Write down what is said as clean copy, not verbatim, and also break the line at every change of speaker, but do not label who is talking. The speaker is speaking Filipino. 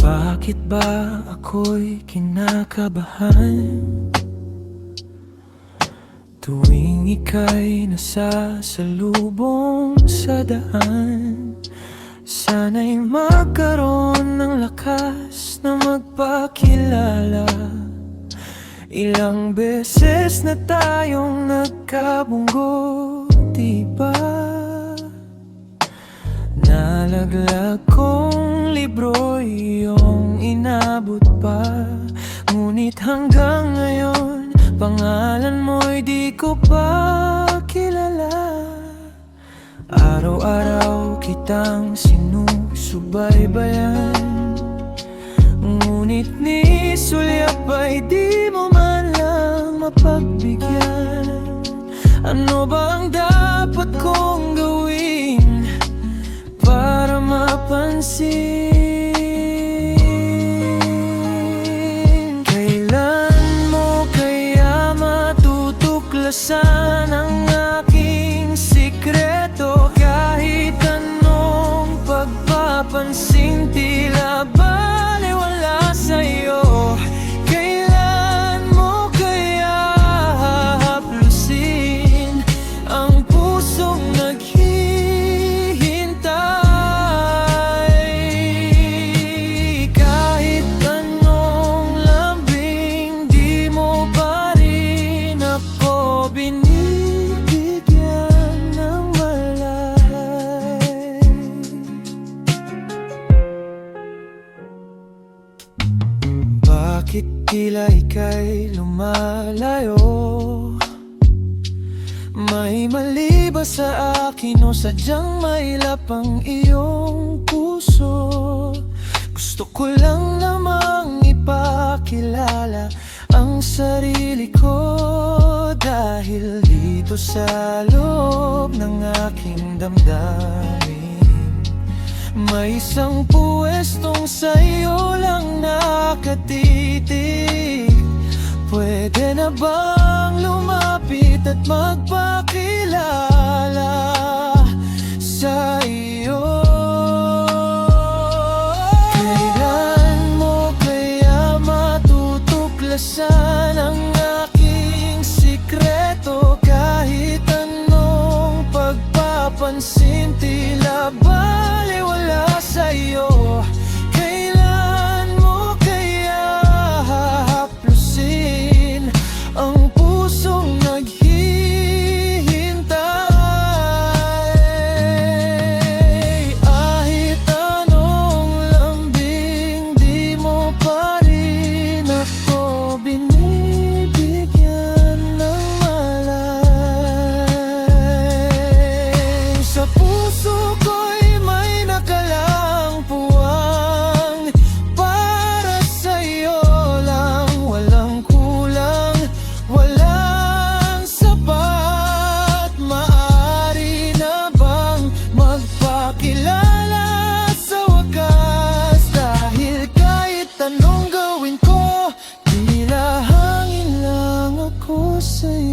Bakit ba ako'y kinakabahan tuwing ika'y nasasalubong sa daan? Sana'y magkaroon ng lakas na magpakilala. Ilang beses na tayong nagkabunggo, diba? Nalaglag kong libro iyong inabot pa, ngunit hanggang ngayon pangalan mo'y di ko pa kilala. Araw-araw kitang sinusubaybayan, ngunit ni sulyap ay di mo man lang mapagbigyan. Ano ba ang dapat kong gawin para mapansin? Kailan mo kaya matutuklasan ang aking sikreto? Kahit anong pagpapansin, tila baliwala sa'yo. Kailan mo kaya hahaplusin ang pusong naghihintay? Kahit anong lambing, di mo pa rin ako binibigyan ng malay. Bakit tila ika'y lumalayo? May mali ba sa akin o sadyang mailap ang iyong puso? Gusto ko lang namang ipakilala ang sarili ko, dahil dito sa loob ng aking damdamin may isang puwestong sa'yo lang nakatitig. Pwede na bang lumapit at magpakilala sa iyo? Kailan mo kaya matutuklasan ang aking sikreto? Kahit anong pagpapansin, tila baliwala sa'yo. Kailan mo kaya hahaplusin ang pusong naghihintay? Kahit anong lambing, di mo pa rin ako binibigyan ng malay. Sa puso ko'y may nakalang puwang para sa'yo lang. Walang kulang, walang sapat. Maaari na bang magpakilala sa wakas? Dahil kahit anong gawin ko, tila hangin lang ako sa'yo.